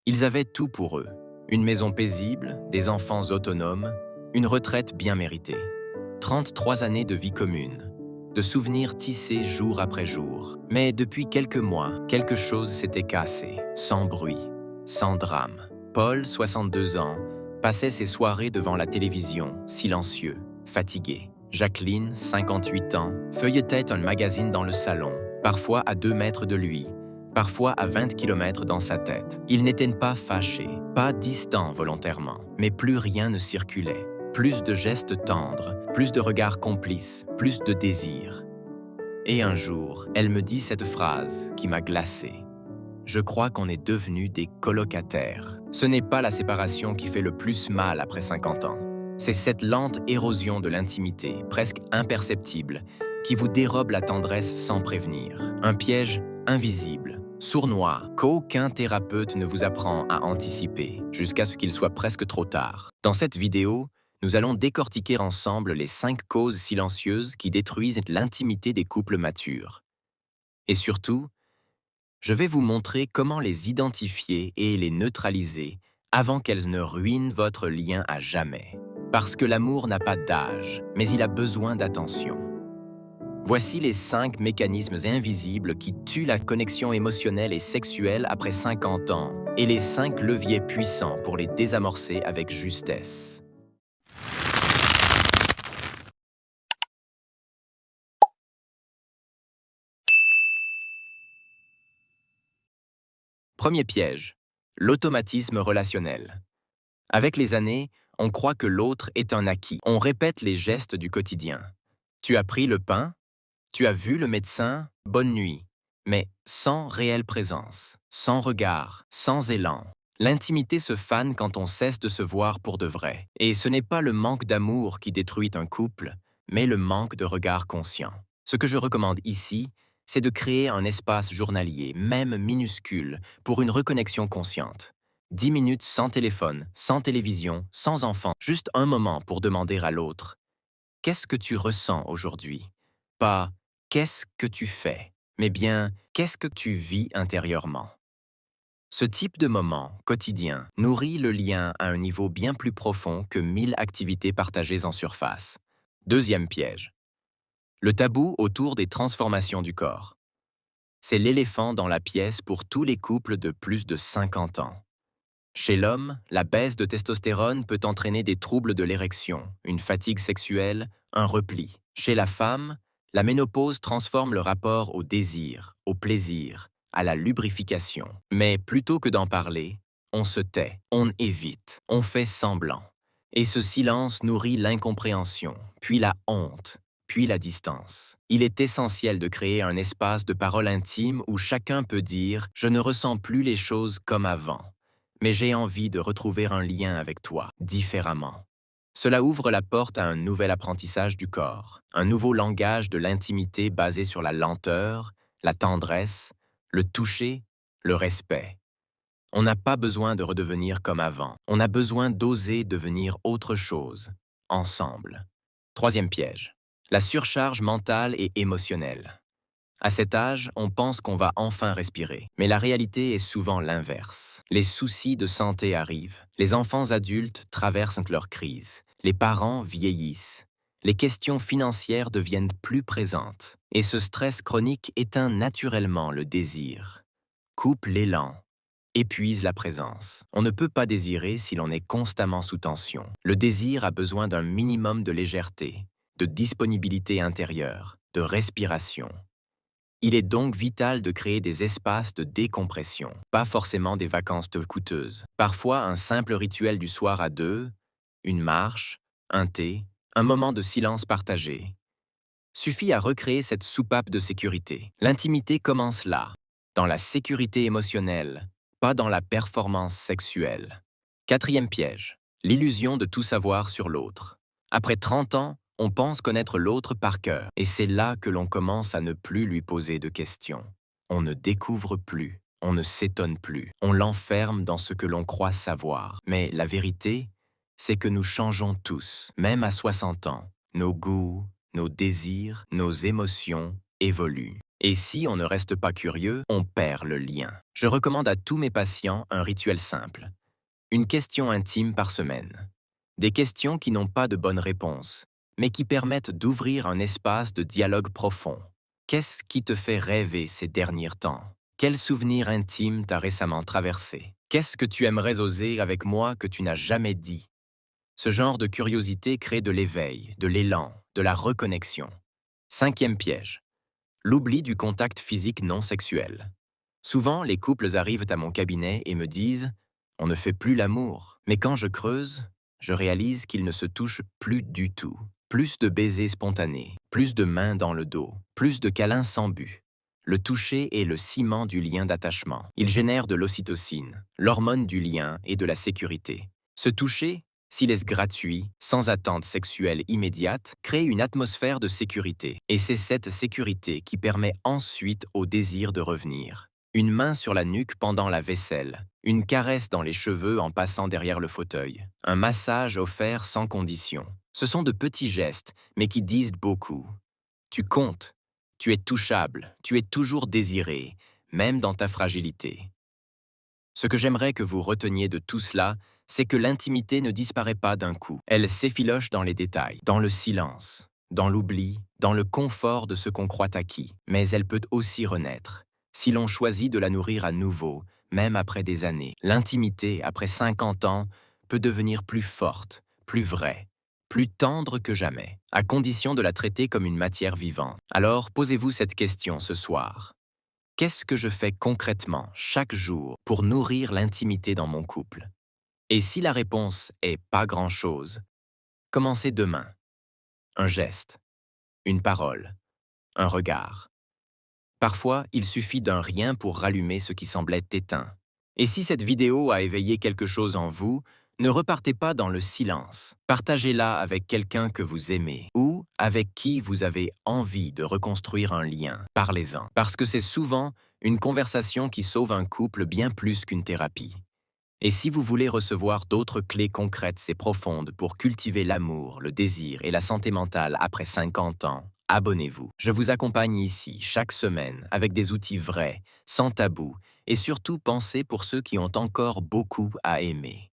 Ils avaient tout pour eux. Une maison paisible, des enfants autonomes, une retraite bien méritée. 33 années de vie commune, de souvenirs tissés jour après jour. Mais depuis quelques mois, quelque chose s'était cassé, sans bruit, sans drame. Paul, 62 ans, passait ses soirées devant la télévision, silencieux, fatigué. Jacqueline, 58 ans, feuilletait un magazine dans le salon, parfois à 2 mètres de lui, parfois à 20 km dans sa tête. Ils n'étaient pas fâchés, pas distants volontairement, mais plus rien ne circulait. Plus de gestes tendres, plus de regards complices, plus de désirs. Et un jour, elle me dit cette phrase qui m'a glacé. Je crois qu'on est devenus des colocataires. Ce n'est pas la séparation qui fait le plus mal après 50 ans. C'est cette lente érosion de l'intimité, presque imperceptible, qui vous dérobe la tendresse sans prévenir. Un piège invisible, sournois, qu'aucun thérapeute ne vous apprend à anticiper, jusqu'à ce qu'il soit presque trop tard. Dans cette vidéo, nous allons décortiquer ensemble les 5 causes silencieuses qui détruisent l'intimité des couples matures. Et surtout, je vais vous montrer comment les identifier et les neutraliser avant qu'elles ne ruinent votre lien à jamais. Parce que l'amour n'a pas d'âge, mais il a besoin d'attention. Voici les 5 mécanismes invisibles qui tuent la connexion émotionnelle et sexuelle après 50 ans et les 5 leviers puissants pour les désamorcer avec justesse. Premier piège, l'automatisme relationnel. Avec les années, on croit que l'autre est un acquis. On répète les gestes du quotidien. Tu as pris le pain? Tu as vu le médecin? Bonne nuit. Mais sans réelle présence, sans regard, sans élan. L'intimité se fane quand on cesse de se voir pour de vrai. Et ce n'est pas le manque d'amour qui détruit un couple, mais le manque de regard conscient. Ce que je recommande ici, c'est de créer un espace journalier, même minuscule, pour une reconnexion consciente. 10 minutes sans téléphone, sans télévision, sans enfant, juste un moment pour demander à l'autre « Qu'est-ce que tu ressens aujourd'hui ?» Pas « Qu'est-ce que tu fais ?» mais bien « Qu'est-ce que tu vis intérieurement ?» Ce type de moment, quotidien, nourrit le lien à un niveau bien plus profond que 1000 activités partagées en surface. Deuxième piège. Le tabou autour des transformations du corps. C'est l'éléphant dans la pièce pour tous les couples de plus de 50 ans. Chez l'homme, la baisse de testostérone peut entraîner des troubles de l'érection, une fatigue sexuelle, un repli. Chez la femme, la ménopause transforme le rapport au désir, au plaisir, à la lubrification. Mais plutôt que d'en parler, on se tait, on évite, on fait semblant. Et ce silence nourrit l'incompréhension, puis la honte, puis la distance. Il est essentiel de créer un espace de parole intime où chacun peut dire « Je ne ressens plus les choses comme avant ». Mais j'ai envie de retrouver un lien avec toi, différemment. Cela ouvre la porte à un nouvel apprentissage du corps, un nouveau langage de l'intimité basé sur la lenteur, la tendresse, le toucher, le respect. On n'a pas besoin de redevenir comme avant, on a besoin d'oser devenir autre chose, ensemble. Troisième piège, la surcharge mentale et émotionnelle. À cet âge, on pense qu'on va enfin respirer, mais la réalité est souvent l'inverse. Les soucis de santé arrivent, les enfants adultes traversent leur crise, les parents vieillissent, les questions financières deviennent plus présentes, et ce stress chronique éteint naturellement le désir, coupe l'élan, épuise la présence. On ne peut pas désirer si l'on est constamment sous tension. Le désir a besoin d'un minimum de légèreté, de disponibilité intérieure, de respiration. Il est donc vital de créer des espaces de décompression, pas forcément des vacances coûteuses. Parfois, un simple rituel du soir à deux, une marche, un thé, un moment de silence partagé, suffit à recréer cette soupape de sécurité. L'intimité commence là, dans la sécurité émotionnelle, pas dans la performance sexuelle. Quatrième piège, l'illusion de tout savoir sur l'autre. Après 30 ans, on pense connaître l'autre par cœur, et c'est là que l'on commence à ne plus lui poser de questions. On ne découvre plus, on ne s'étonne plus, on l'enferme dans ce que l'on croit savoir. Mais la vérité, c'est que nous changeons tous, même à 60 ans. Nos goûts, nos désirs, nos émotions évoluent. Et si on ne reste pas curieux, on perd le lien. Je recommande à tous mes patients un rituel simple. Une question intime par semaine. Des questions qui n'ont pas de bonne réponse, mais qui permettent d'ouvrir un espace de dialogue profond. Qu'est-ce qui te fait rêver ces derniers temps? Quel souvenir intime t'as récemment traversé? Qu'est-ce que tu aimerais oser avec moi que tu n'as jamais dit? Ce genre de curiosité crée de l'éveil, de l'élan, de la reconnexion. Cinquième piège. L'oubli du contact physique non sexuel. Souvent, les couples arrivent à mon cabinet et me disent « On ne fait plus l'amour ». Mais quand je creuse, je réalise qu'ils ne se touchent plus du tout. Plus de baisers spontanés, plus de mains dans le dos, plus de câlins sans but. Le toucher est le ciment du lien d'attachement. Il génère de l'ocytocine, l'hormone du lien et de la sécurité. Ce toucher, s'il est gratuit, sans attente sexuelle immédiate, crée une atmosphère de sécurité. Et c'est cette sécurité qui permet ensuite au désir de revenir. Une main sur la nuque pendant la vaisselle, une caresse dans les cheveux en passant derrière le fauteuil, un massage offert sans condition. Ce sont de petits gestes, mais qui disent beaucoup. Tu comptes, tu es touchable, tu es toujours désiré, même dans ta fragilité. Ce que j'aimerais que vous reteniez de tout cela, c'est que l'intimité ne disparaît pas d'un coup. Elle s'effiloche dans les détails, dans le silence, dans l'oubli, dans le confort de ce qu'on croit acquis. Mais elle peut aussi renaître, si l'on choisit de la nourrir à nouveau, même après des années. L'intimité, après 50 ans, peut devenir plus forte, plus vraie, plus tendre que jamais, à condition de la traiter comme une matière vivante. Alors, posez-vous cette question ce soir. Qu'est-ce que je fais concrètement, chaque jour, pour nourrir l'intimité dans mon couple? Et si la réponse est pas grand-chose, commencez demain. Un geste, une parole, un regard. Parfois, il suffit d'un rien pour rallumer ce qui semblait éteint. Et si cette vidéo a éveillé quelque chose en vous, ne repartez pas dans le silence. Partagez-la avec quelqu'un que vous aimez ou avec qui vous avez envie de reconstruire un lien. Parlez-en. Parce que c'est souvent une conversation qui sauve un couple bien plus qu'une thérapie. Et si vous voulez recevoir d'autres clés concrètes et profondes pour cultiver l'amour, le désir et la santé mentale après 50 ans, abonnez-vous. Je vous accompagne ici chaque semaine avec des outils vrais, sans tabou et surtout pensés pour ceux qui ont encore beaucoup à aimer.